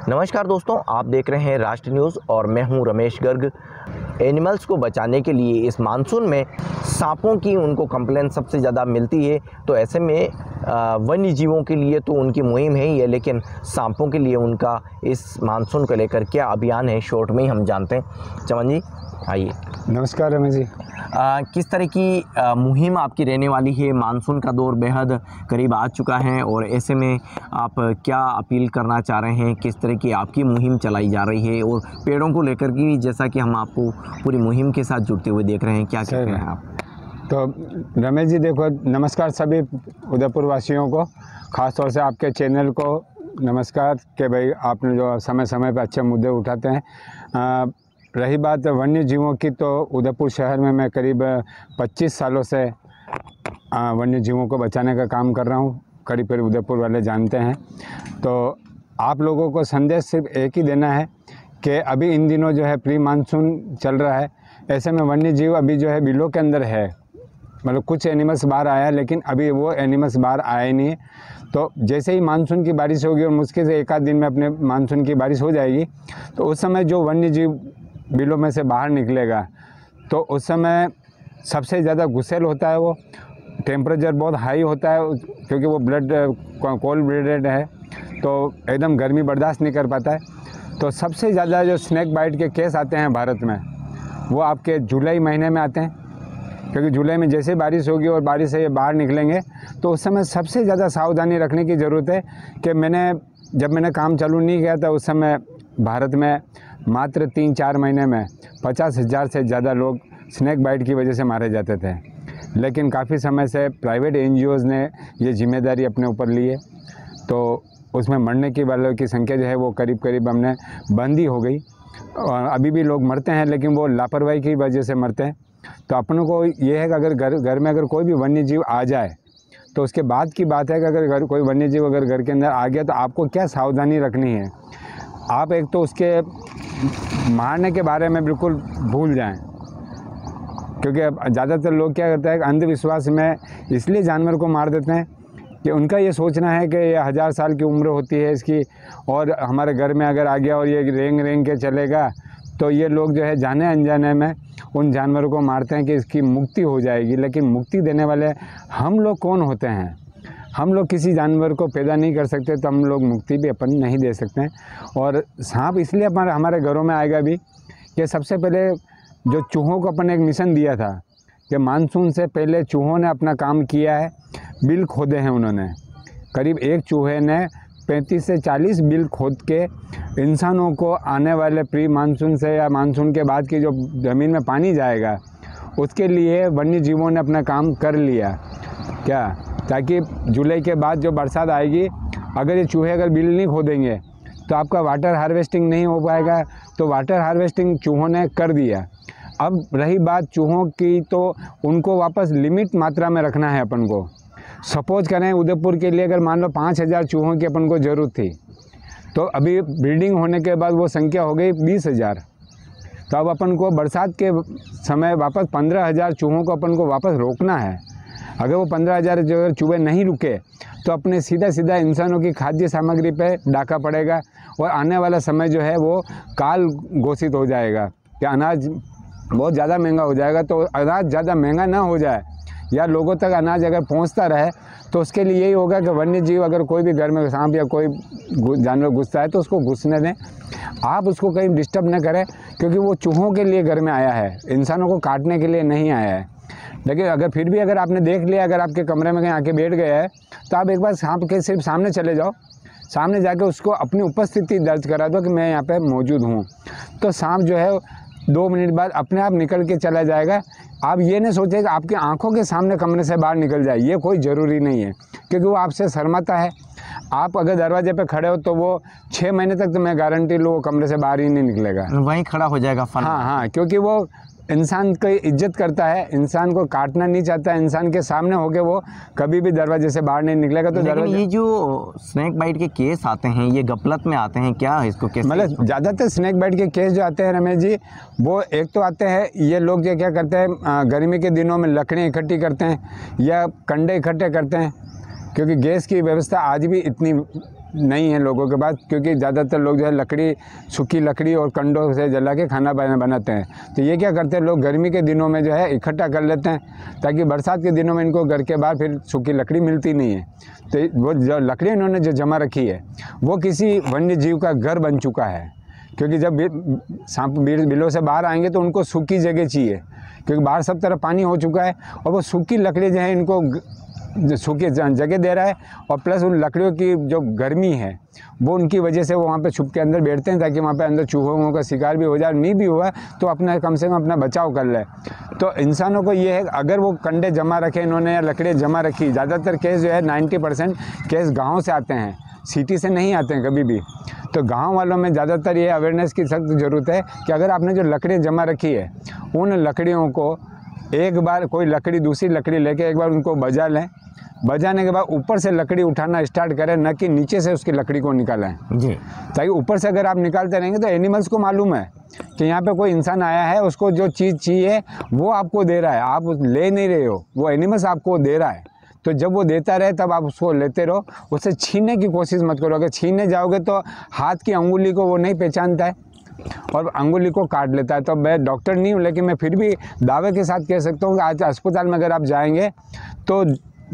नमस्कार दोस्तों, आप देख रहे हैं राष्ट्र न्यूज़ और मैं हूं रमेश गर्ग। एनिमल्स को बचाने के लिए इस मानसून में सांपों की उनको कंप्लेंट सबसे ज़्यादा मिलती है, तो ऐसे में वन्य जीवों के लिए तो उनकी मुहिम है ही है, लेकिन सांपों के लिए उनका इस मानसून को लेकर क्या अभियान है, शॉर्ट में ही हम जानते हैं। चमन जी आइए। नमस्कार रमेश जी। किस तरह की मुहिम आपकी रहने वाली है? मानसून का दौर बेहद करीब आ चुका है और ऐसे में आप क्या अपील करना चाह रहे हैं? किस तरह की आपकी मुहिम चलाई जा रही है? और पेड़ों को लेकर की, जैसा कि हम आपको पूरी मुहिम के साथ जुड़ते हुए देख रहे हैं, क्या कह रहे हैं आप? तो रमेश जी देखो, नमस्कार सभी उदयपुर वासियों को, ख़ास तौर से आपके चैनल को नमस्कार कि भाई आपने जो समय समय पर अच्छे मुद्दे उठाते हैं। रही बात वन्य जीवों की, तो उदयपुर शहर में मैं करीब 25 सालों से वन्य जीवों को बचाने का काम कर रहा हूँ। करीब उदयपुर वाले जानते हैं। तो आप लोगों को संदेश सिर्फ एक ही देना है कि अभी इन दिनों जो है प्री मानसून चल रहा है, ऐसे में वन्य जीव अभी जो है बिलों के अंदर है। मतलब कुछ एनिमल्स बाहर आया है, लेकिन अभी वो एनिमल्स बाहर आए नहीं है। तो जैसे ही मानसून की बारिश होगी और मुश्किल से एक आध दिन में अपने मानसून की बारिश हो जाएगी, तो उस समय जो वन्य जीव बिलों में से बाहर निकलेगा, तो उस समय सबसे ज़्यादा गुस्सेल होता है। वो टेम्परेचर बहुत हाई होता है, क्योंकि वो ब्लड कोल्ड ब्लडेड है, तो एकदम गर्मी बर्दाश्त नहीं कर पाता है। तो सबसे ज़्यादा जो स्नैक बाइट के केस आते हैं भारत में, वो आपके जुलाई महीने में आते हैं, क्योंकि जुलाई में जैसे बारिश होगी और बारिश से ये बाहर निकलेंगे, तो उस समय सबसे ज़्यादा सावधानी रखने की ज़रूरत है। कि जब मैंने काम चालू नहीं किया था, उस समय भारत में मात्र 3-4 महीने में 50,000 से ज़्यादा लोग स्नैक बाइट की वजह से मारे जाते थे। लेकिन काफ़ी समय से प्राइवेट NGOs ने ये जिम्मेदारी अपने ऊपर ली है, तो उसमें मरने की वालों की संख्या जो है वो करीब हमने बंद ही हो गई। और अभी भी लोग मरते हैं, लेकिन वो लापरवाही की वजह से मरते हैं। तो अपनों को ये है कि अगर घर में अगर कोई भी वन्य जीव आ जाए, तो उसके बाद की बात है कि अगर कोई वन्य जीव अगर घर के अंदर आ गया, तो आपको क्या सावधानी रखनी है। आप एक तो उसके मारने के बारे में बिल्कुल भूल जाएं, क्योंकि ज़्यादातर लोग क्या करते हैं, अंधविश्वास में इसलिए जानवर को मार देते हैं कि उनका ये सोचना है कि ये 1000 साल की उम्र होती है इसकी, और हमारे घर में अगर आ गया और ये रेंग के चलेगा, तो ये लोग जो है जाने अनजाने में उन जानवरों को मारते हैं कि इसकी मुक्ति हो जाएगी। लेकिन मुक्ति देने वाले हम लोग कौन होते हैं? हम लोग किसी जानवर को पैदा नहीं कर सकते, तो हम लोग मुक्ति भी अपन नहीं दे सकते हैं। और सांप इसलिए हमारे घरों में आएगा भी कि सबसे पहले जो चूहों को अपन एक मिशन दिया था कि मानसून से पहले चूहों ने अपना काम किया है, बिल खोदे हैं उन्होंने। करीब एक चूहे ने 35 से 40 बिल खोद के इंसानों को आने वाले प्री मानसून से या मानसून के बाद की जो ज़मीन में पानी जाएगा, उसके लिए वन्य जीवों ने अपना काम कर लिया। क्या? ताकि जुलाई के बाद जो बरसात आएगी, अगर ये चूहे अगर बिल नहीं खोदेंगे, तो आपका वाटर हार्वेस्टिंग नहीं हो पाएगा। तो वाटर हार्वेस्टिंग चूहों ने कर दिया। अब रही बात चूहों की, तो उनको वापस लिमिट मात्रा में रखना है अपन को। सपोज करें उदयपुर के लिए अगर मान लो 5000 चूहों की अपन को ज़रूरत थी, तो अभी ब्रीडिंग होने के बाद वो संख्या हो गई 20,000। तो अब अपन को बरसात के समय वापस 15,000 चूहों को अपन को वापस रोकना है। अगर वो 15,000 जो चूहे नहीं रुके, तो अपने सीधा इंसानों की खाद्य सामग्री पे डाका पड़ेगा, और आने वाला समय जो है वो काल घोषित हो जाएगा कि अनाज बहुत ज़्यादा महंगा हो जाएगा। तो अनाज ज़्यादा महंगा ना हो जाए, या लोगों तक अनाज अगर पहुंचता रहे, तो उसके लिए यही होगा कि वन्य जीव अगर कोई भी घर में सांप या कोई जानवर घुसता है, तो उसको घुसने दें। आप उसको कहीं डिस्टर्ब न करें, क्योंकि वो चूहों के लिए घर में आया है, इंसानों को काटने के लिए नहीं आया है। लेकिन अगर फिर भी अगर आपने देख लिया, अगर आपके कमरे में कहीं आके बैठ गया है, तो आप एक बार सांप के सिर्फ सामने चले जाओ, सामने जाके उसको अपनी उपस्थिति दर्ज करा दो कि मैं यहाँ पे मौजूद हूँ। तो सांप जो है 2 मिनट बाद अपने आप निकल के चला जाएगा। आप ये नहीं सोचें कि आपकी आंखों के सामने कमरे से बाहर निकल जाए, ये कोई ज़रूरी नहीं है, क्योंकि वो आपसे शर्माता है। आप अगर दरवाजे पे खड़े हो, तो वो 6 महीने तक तो मैं गारंटी लूँ वो कमरे से बाहर ही नहीं निकलेगा, वहीं खड़ा हो जाएगा। हाँ, क्योंकि वो इंसान की इज्जत करता है, इंसान को काटना नहीं चाहता है। इंसान के सामने होके वो कभी भी दरवाजे से बाहर नहीं निकलेगा। तो दरवाजे, ये जो स्नैक बाइट के केस आते हैं, ये गफलत में आते हैं क्या? इसको कैसे? मतलब ज़्यादातर स्नैक बाइट के केस जो आते हैं रमेश जी, वो एक तो आते हैं, ये लोग जो क्या करते हैं, गर्मी के दिनों में लकड़ियाँ इकट्ठी करते हैं या कंडे इकट्ठे करते हैं, क्योंकि गैस की व्यवस्था आज भी इतनी नहीं है लोगों के पास, क्योंकि ज़्यादातर लोग जो है लकड़ी, सूखी लकड़ी और कंडों से जला के खाना बनाते हैं। तो ये क्या करते हैं लोग, गर्मी के दिनों में जो है इकट्ठा कर लेते हैं, ताकि बरसात के दिनों में इनको घर के बाहर फिर सूखी लकड़ी मिलती नहीं है। तो वो जो लकड़ी इन्होंने जो जमा रखी है वो किसी वन्य जीव का घर बन चुका है, क्योंकि जब सांप बिलों से बाहर आएंगे तो उनको सूखी जगह चाहिए, क्योंकि बाहर सब तरफ पानी हो चुका है, और वो सूखी लकड़ी जो है इनको जो सूखी जगह दे रहा है, और प्लस उन लकड़ियों की जो गर्मी है वो उनकी वजह से वो वहाँ पे छुप के अंदर बैठते हैं, ताकि वहाँ पे अंदर चूहों का शिकार भी हो जाए, नहीं भी हुआ तो अपना कम से कम अपना बचाव कर ले। तो इंसानों को ये है, अगर वो कंडे जमा रखे इन्होंने या लकड़ियाँ जमा रखी, ज़्यादातर केस जो है 90% केस गाँव से आते हैं, सिटी से नहीं आते हैं कभी भी। तो गांव वालों में ज़्यादातर ये अवेयरनेस की सख्त ज़रूरत है कि अगर आपने जो लकड़ियाँ जमा रखी है, उन लकड़ियों को एक बार कोई लकड़ी दूसरी लकड़ी लेके एक बार उनको बजा लें, बजाने के बाद ऊपर से लकड़ी उठाना स्टार्ट करें, न कि नीचे से उसकी लकड़ी को निकालें जी। ताकि ऊपर से अगर आप निकालते रहेंगे तो एनिमल्स को मालूम है कि यहाँ पे कोई इंसान आया है, उसको जो चीज़ चाहिए वो आपको दे रहा है, आप ले नहीं रहे हो, वो एनिमल्स आपको दे रहा है। तो जब वो देता रहे तब आप उसको लेते रहो, उससे छीनने की कोशिश मत करो। अगर छीनने जाओगे तो हाथ की अंगुली को वो नहीं पहचानता है और अंगुली को काट लेता है। तो मैं डॉक्टर नहीं हूँ, लेकिन मैं फिर भी दावे के साथ कह सकता हूँ कि आज अस्पताल में अगर आप जाएंगे तो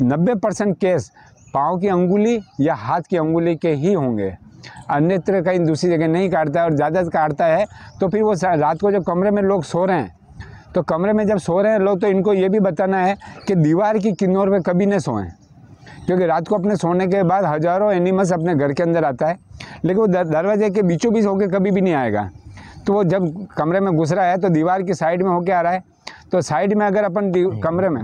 90% केस पाँव की अंगुली या हाथ की अंगुली के ही होंगे, अन्यत्र कहीं दूसरी जगह नहीं काटता है। और ज़्यादा काटता है तो फिर वो रात को जो कमरे में लोग सो रहे हैं, तो कमरे में जब सो रहे हैं लोग, तो इनको ये भी बताना है कि दीवार की किनार पे कभी न सोएं, क्योंकि रात को अपने सोने के बाद हज़ारों एनिमल्स अपने घर के अंदर आता है, लेकिन वो दरवाजे के बीचों बीच होकर कभी भी नहीं आएगा। तो वो जब कमरे में घुस रहा है तो दीवार की साइड में होके आ रहा है, तो साइड में अगर अपन कमरे में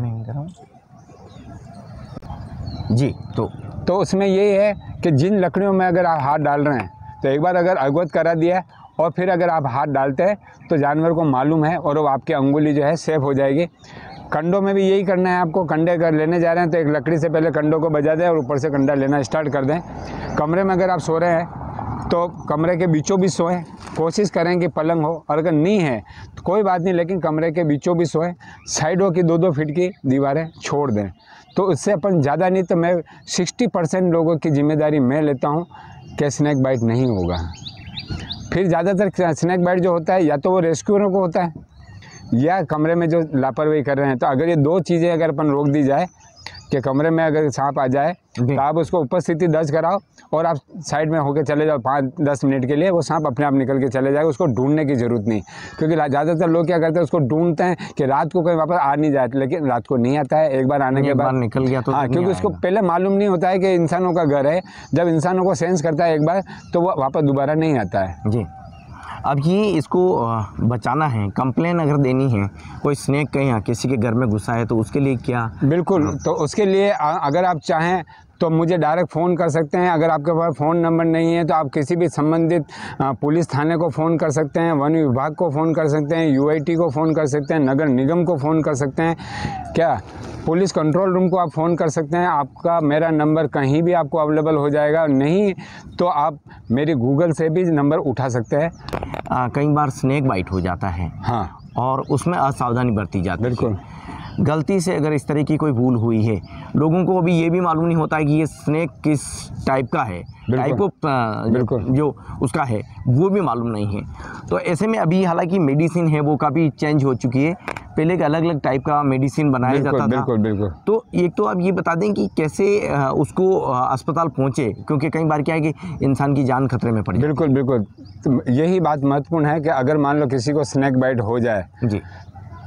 जी तो उसमें यही है कि जिन लकड़ियों में अगर आप हाथ डाल रहे हैं तो एक बार अगर अवगत करा दिया और फिर अगर आप हाथ डालते हैं तो जानवर को मालूम है और वो आपकी अंगुली जो है सेफ हो जाएगी। कंडों में भी यही करना है आपको। कंडे अगर लेने जा रहे हैं तो एक लकड़ी से पहले कंडों को बजा दें और ऊपर से कंडा लेना स्टार्ट कर दें। कमरे में अगर आप सो रहे हैं तो कमरे के बीचों बीच सोएं, कोशिश करें कि पलंग हो, और अगर नहीं है तो कोई बात नहीं, लेकिन कमरे के बीचों बीच सोएं। साइडों की 2-2 फीट की दीवारें छोड़ दें, तो उससे अपन ज़्यादा नहीं तो मैं 60% लोगों की जिम्मेदारी मैं लेता हूँ कि स्नैक बाइट नहीं होगा। फिर ज़्यादातर स्नैक बाइट जो होता है या तो वो रेस्क्यूअरों को होता है या कमरे में जो लापरवाही कर रहे हैं। तो अगर ये 2 चीज़ें अगर अपन रोक दी जाए कि कमरे में अगर सांप आ जाए तो आप उसको उपस्थिति दर्ज कराओ और आप साइड में होकर चले जाओ 5-10 मिनट के लिए, वो सांप अपने आप निकल के चले जाएगा, उसको ढूंढने की ज़रूरत नहीं। क्योंकि ज़्यादातर लोग क्या करते हैं, उसको ढूंढते हैं कि रात को कोई वापस आ नहीं जाए, लेकिन रात को नहीं आता है। एक बार आने के बाद निकल गया तो हाँ, क्योंकि उसको पहले मालूम नहीं होता है कि इंसानों का घर है। जब इंसानों को सेंस करता है एक बार तो वो वापस दोबारा नहीं आता है जी। अब ये इसको बचाना है, कंप्लेन अगर देनी है, कोई स्नेक कहीं किसी के घर में घुसा है तो उसके लिए क्या? बिल्कुल, तो उसके लिए अगर आप चाहें तो मुझे डायरेक्ट फ़ोन कर सकते हैं। अगर आपके पास फ़ोन नंबर नहीं है तो आप किसी भी संबंधित पुलिस थाने को फ़ोन कर सकते हैं, वन विभाग को फ़ोन कर सकते हैं, UIT को फ़ोन कर सकते हैं, नगर निगम को फ़ोन कर सकते हैं, क्या पुलिस कंट्रोल रूम को आप फ़ोन कर सकते हैं। आपका मेरा नंबर कहीं भी आपको अवेलेबल हो जाएगा, नहीं तो आप मेरी गूगल से भी नंबर उठा सकते हैं। कई बार स्नेक बाइट हो जाता है हाँ, और उसमें असावधानी बरती जाती है। बिल्कुल, गलती से अगर इस तरह की कोई भूल हुई है, लोगों को अभी ये भी मालूम नहीं होता है कि ये स्नेक किस टाइप का है, टाइप ऑफ जो उसका है वो भी मालूम नहीं है। तो ऐसे में अभी हालांकि मेडिसिन है वो काफ़ी चेंज हो चुकी है, पहले एक अलग अलग टाइप का मेडिसिन बनाया जाता था। बिल्कुल। तो एक तो आप ये बता दें कि कैसे उसको अस्पताल पहुँचे, क्योंकि कई बार क्या है कि इंसान की जान खतरे में पड़ी। बिल्कुल, तो यही बात महत्वपूर्ण है कि अगर मान लो किसी को स्नैक बाइट हो जाए जी,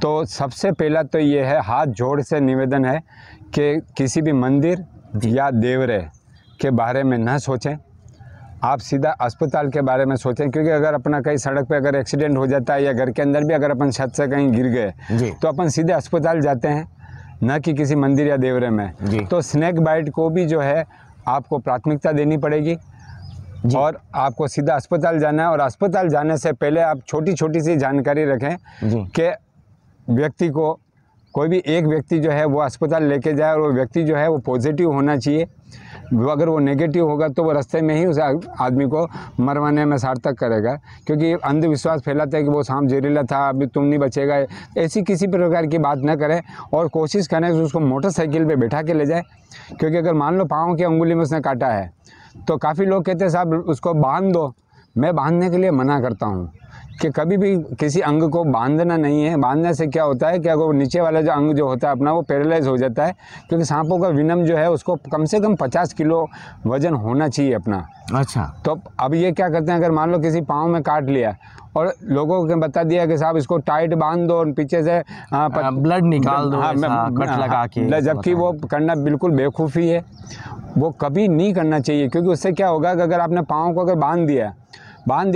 तो सबसे पहला तो ये है, हाथ जोड़ से निवेदन है कि किसी भी मंदिर या देवरे के बारे में न सोचें, आप सीधा अस्पताल के बारे में सोचें। क्योंकि अगर अपना कहीं सड़क पे अगर एक्सीडेंट हो जाता है या घर के अंदर भी अगर अपन छत से कहीं गिर गए तो अपन सीधे अस्पताल जाते हैं, न कि किसी मंदिर या देवरे में। तो स्नैक बाइट को भी जो है आपको प्राथमिकता देनी पड़ेगी और आपको सीधा अस्पताल जाना है। और अस्पताल जाने से पहले आप छोटी छोटी सी जानकारी रखें कि व्यक्ति को, कोई भी एक व्यक्ति जो है वो अस्पताल लेके जाए और वो व्यक्ति जो है वो पॉजिटिव होना चाहिए। अगर वो नेगेटिव होगा तो वो रास्ते में ही उस आदमी को मरवाने में सार्थक करेगा। क्योंकि अंधविश्वास फैलाता है कि वो सांप जहरीला था, अभी तुम नहीं बचेगा, ऐसी किसी प्रकार की बात न करें और कोशिश करें कि उसको मोटरसाइकिल पे बैठा के ले जाए। क्योंकि अगर मान लो पाँव की अंगुली में उसने काटा है तो काफ़ी लोग कहते हैं साहब उसको बांध दो। मैं बांधने के लिए मना करता हूँ कि कभी भी किसी अंग को बांधना नहीं है। बांधने से क्या होता है कि अगर वो नीचे वाला जो अंग जो होता है अपना वो पैरालाइज हो जाता है, क्योंकि सांपों का विनम जो है उसको कम से कम 50 किलो वजन होना चाहिए अपना। अच्छा। तो अब ये क्या करते हैं, अगर मान लो किसी पाँव में काट लिया और लोगों को बता दिया कि साहब इसको टाइट बांध दो और पीछे से ब्लड निकाल दो, कट लगा के, जबकि वो करना बिल्कुल बेवकूफ़ी है। वो कभी नहीं करना चाहिए, क्योंकि उससे क्या होगा कि अगर आपने पाँव को अगर बांध दिया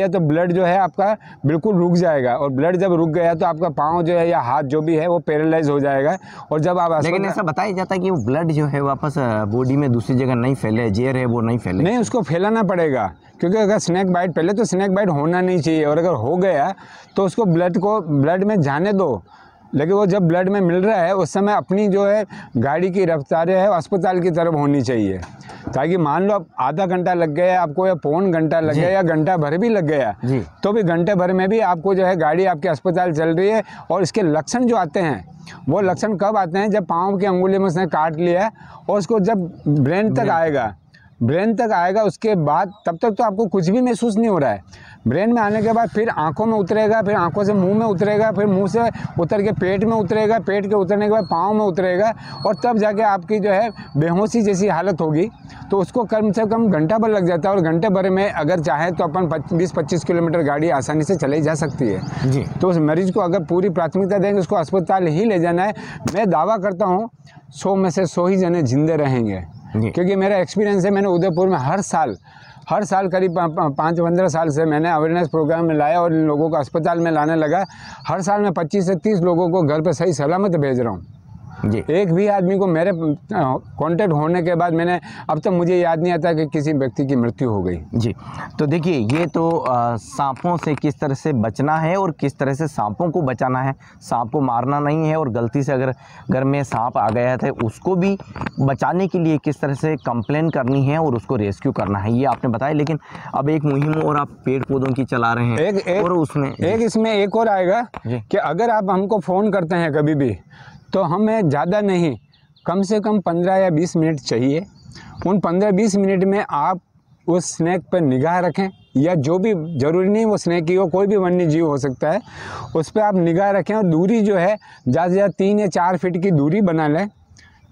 तो ब्लड जो है आपका बिल्कुल रुक जाएगा, और ब्लड जब रुक गया तो आपका पाँव जो है या हाथ जो भी है वो पैरालाइज हो जाएगा। और जब आप लेकिन ऐसा बताया जाता है कि वो ब्लड जो है वापस बॉडी में दूसरी जगह नहीं फैले, जेर है वो नहीं फैले। नहीं, उसको फैलाना पड़ेगा, क्योंकि अगर स्नेक बाइट, पहले तो स्नेक बाइट होना नहीं चाहिए, और अगर हो गया तो उसको ब्लड में जाने दो। लेकिन वो जब ब्लड में मिल रहा है उस समय अपनी जो है गाड़ी की रफ्तार है अस्पताल की तरफ होनी चाहिए, ताकि मान लो अब आधा घंटा लग गया आपको, या पौन घंटा लग गया, या घंटा भर भी लग गया, तो भी घंटे भर में भी आपको जो है गाड़ी आपके अस्पताल चल रही है। और इसके लक्षण जो आते हैं वो लक्षण कब आते हैं, जब पाँव की अंगुली में उसने काट लिया और उसको जब ब्रेन तक आएगा उसके बाद, तब तक तो आपको कुछ भी महसूस नहीं हो रहा है। ब्रेन में आने के बाद फिर आंखों में उतरेगा, फिर आंखों से मुंह में उतरेगा, फिर मुंह से उतर के पेट में उतरेगा, पेट के उतरने के बाद पाँव में उतरेगा, और तब जाके आपकी जो है बेहोशी जैसी हालत होगी। तो उसको कम से कम घंटा भर लग जाता है, और घंटे भर में अगर चाहे तो अपन 20-25 किलोमीटर गाड़ी आसानी से चलाई जा सकती है जी। तो उस मरीज़ को अगर पूरी प्राथमिकता देंगे, उसको अस्पताल ही ले जाना है। मैं दावा करता हूँ 100 में से 100 ही जने जिंदे रहेंगे, क्योंकि मेरा एक्सपीरियंस है। मैंने उदयपुर में हर साल करीब 5-15 साल से मैंने अवेयरनेस प्रोग्राम में लाया और इन लोगों को अस्पताल में लाने लगा। हर साल मैं 25 से 30 लोगों को घर पे सही सलामत भेज रहा हूँ जी। एक भी आदमी को मेरे कांटेक्ट होने के बाद मैंने अब तक मुझे याद नहीं आता कि किसी व्यक्ति की मृत्यु हो गई जी। तो देखिए, ये तो सांपों से किस तरह से बचना है और किस तरह से सांपों को बचाना है। सांप को मारना नहीं है, और गलती से अगर घर में सांप आ गया है उसको भी बचाने के लिए किस तरह से कंप्लेन करनी है और उसको रेस्क्यू करना है, ये आपने बताया। लेकिन अब एक मुहिम और आप पेड़ पौधों की चला रहे हैं, और उसमें इसमें एक और आएगा कि अगर आप हमको फ़ोन करते हैं कभी भी, तो हमें ज़्यादा नहीं, कम से कम 15 या 20 मिनट चाहिए। उन 15-20 मिनट में आप उस स्नेक पर निगाह रखें, या जो भी, ज़रूरी नहीं वो स्नेक ही हो, कोई भी वन्य जीव हो सकता है, उस पर आप निगाह रखें। और दूरी जो है ज़्यादा से ज़्यादा 3 या 4 फीट की दूरी बना लें।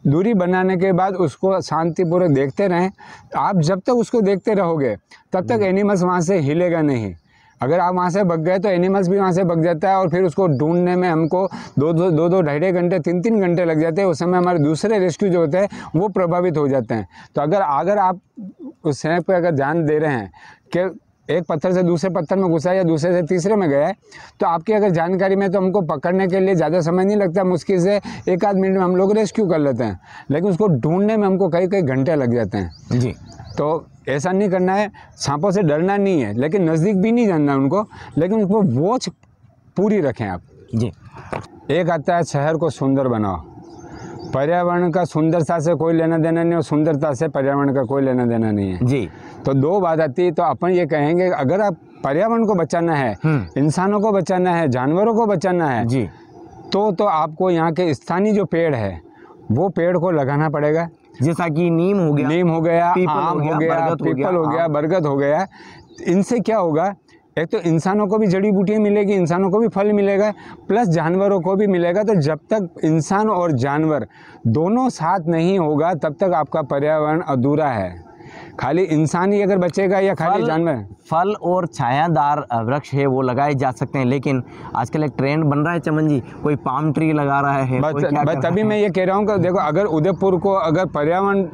दूरी बनाने के बाद उसको शांतिपूर्वक देखते रहें। आप जब तक उसको देखते रहोगे तब तक एनिमल्स वहाँ से हिलेगा नहीं। अगर आप वहाँ से भाग गए तो एनिमल्स भी वहाँ से भाग जाता है, और फिर उसको ढूंढने में हमको 2-2 ढाई घंटे 3-3 घंटे लग जाते हैं। उस समय हमारे दूसरे रेस्क्यू जो होते हैं वो प्रभावित हो जाते हैं। तो अगर आप उस स्नेक पर अगर ध्यान दे रहे हैं कि एक पत्थर से दूसरे पत्थर में घुसा या दूसरे से तीसरे में गया है, तो आपकी अगर जानकारी में, तो हमको पकड़ने के लिए ज़्यादा समय नहीं लगता। मुश्किल से 1-8 मिनट में हम लोग रेस्क्यू कर लेते हैं, लेकिन उसको ढूंढने में हमको कई घंटे लग जाते हैं जी। तो ऐसा नहीं करना है। सांपों से डरना नहीं है, लेकिन नज़दीक भी नहीं जाना उनको, लेकिन उसको वॉच पूरी रखें आप जी। एक आता है शहर को सुंदर बनाओ। पर्यावरण का सुंदरता से कोई लेना देना नहीं, और सुंदरता से पर्यावरण का कोई लेना देना नहीं है जी। तो दो बात आती है। तो अपन ये कहेंगे, अगर आप पर्यावरण को बचाना है, इंसानों को बचाना है, जानवरों को बचाना है जी, तो आपको यहाँ के स्थानीय जो पेड़ है वो पेड़ को लगाना पड़ेगा। जैसा कि नीम हो गया, आम हो गया, पीपल हो गया, बरगद हो गया। इनसे क्या होगा, एक तो इंसानों को भी जड़ी बूटियाँ मिलेगी, इंसानों को भी फल मिलेगा, प्लस जानवरों को भी मिलेगा। तो जब तक इंसान और जानवर दोनों साथ नहीं होगा तब तक आपका पर्यावरण अधूरा है। खाली इंसान ही अगर बचेगा या खाली जानवर, फल और छायादार वृक्ष है वो लगाए जा सकते हैं, लेकिन आजकल एक ट्रेंड बन रहा है चमन जी, कोई पाम ट्री लगा रहा है। तभी मैं ये कह रहा हूँ कि देखो, अगर उदयपुर को अगर पर्यावरण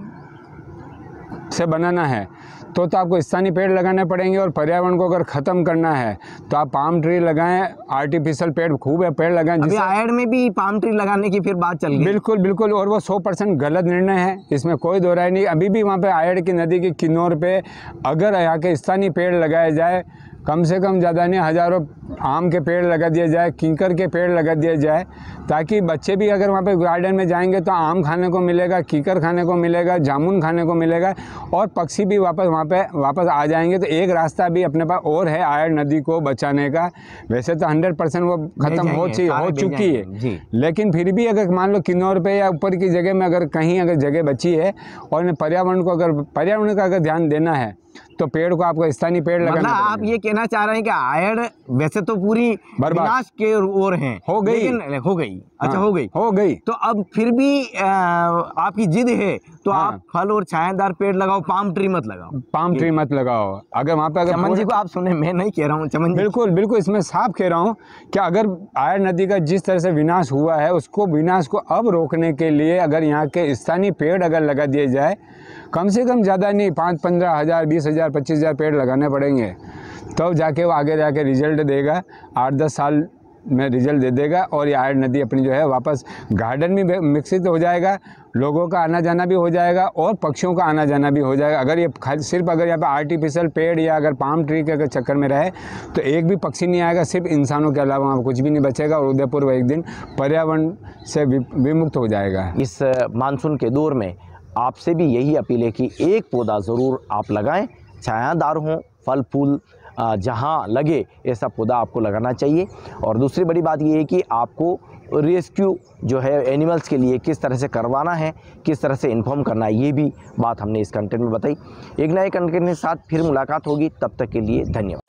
से बनाना है तो आपको स्थानीय पेड़ लगाने पड़ेंगे, और पर्यावरण को अगर ख़त्म करना है तो आप पाम ट्री लगाएं, आर्टिफिशियल पेड़ खूब है, पेड़ लगाएं। अभी आयड में भी पाम ट्री लगाने की फिर बात चल गई। बिल्कुल, और वो 100% गलत निर्णय है, इसमें कोई दो राय नहीं। अभी भी वहाँ पे आयड की नदी के किनारे पे अगर यहाँ के स्थानीय पेड़ लगाए जाए, कम से कम ज़्यादा नहीं, हज़ारों आम के पेड़ लगा दिए जाए, कीकर के पेड़ लगा दिए जाए, ताकि बच्चे भी अगर वहाँ पे गार्डन में जाएंगे तो आम खाने को मिलेगा, कीकर खाने को मिलेगा, जामुन खाने को मिलेगा, और पक्षी भी वापस आ जाएंगे। तो एक रास्ता भी अपने पास और है आयर नदी को बचाने का। वैसे तो 100% वो ख़त्म हो चुकी है, लेकिन फिर भी अगर मान लो किन्नौर पे या ऊपर की जगह में अगर कहीं अगर जगह बची है और पर्यावरण का अगर ध्यान देना है तो पेड़ को आपको स्थानीय पेड़ लगाना मतलब आप ये कहना चाह रहे हैं कि आयड़ वैसे तो पूरी विनाश के ओर है, हो गई। अच्छा, हाँ, हो गई तो अब फिर भी आपकी जिद है तो हाँ, आप फल और छायादार पेड़ लगाओ, पाम ट्री मत लगाओ। अगर वहाँ पे चमन जी को आप सुने, मैं नहीं कह रहा हूँ चमन जी। बिल्कुल इसमें साफ कह रहा हूँ कि अगर आयर नदी का जिस तरह से विनाश हुआ है, उसको विनाश को अब रोकने के लिए अगर यहाँ के स्थानीय पेड़ अगर लगा दिए जाए, कम से कम ज़्यादा नहीं 5-15 हज़ार, 20 हज़ार, 25 हज़ार पेड़ लगाने पड़ेंगे, तब तो जाके वो आगे जाके रिजल्ट देगा। 8-10 साल में रिजल्ट दे देगा और ये आयर नदी अपनी जो है वापस गार्डन में विकसित हो जाएगा, लोगों का आना जाना भी हो जाएगा और पक्षियों का आना जाना भी हो जाएगा। अगर ये सिर्फ अगर यहाँ पे आर्टिफिशियल पेड़ या अगर पाम ट्री के अगर चक्कर में रहे तो एक भी पक्षी नहीं आएगा, सिर्फ इंसानों के अलावा वहाँ कुछ भी नहीं बचेगा, और उदयपुर एक दिन पर्यावरण से विमुक्त हो जाएगा। इस मानसून के दौर में आपसे भी यही अपील है कि एक पौधा ज़रूर आप लगाएं, छायादार हों, फल फूल जहाँ लगे ऐसा पौधा आपको लगाना चाहिए। और दूसरी बड़ी बात ये है कि आपको रेस्क्यू जो है एनिमल्स के लिए किस तरह से करवाना है, किस तरह से इन्फॉर्म करना है, ये भी बात हमने इस कंटेंट में बताई। एक नए कंटेंट के साथ फिर मुलाकात होगी, तब तक के लिए धन्यवाद।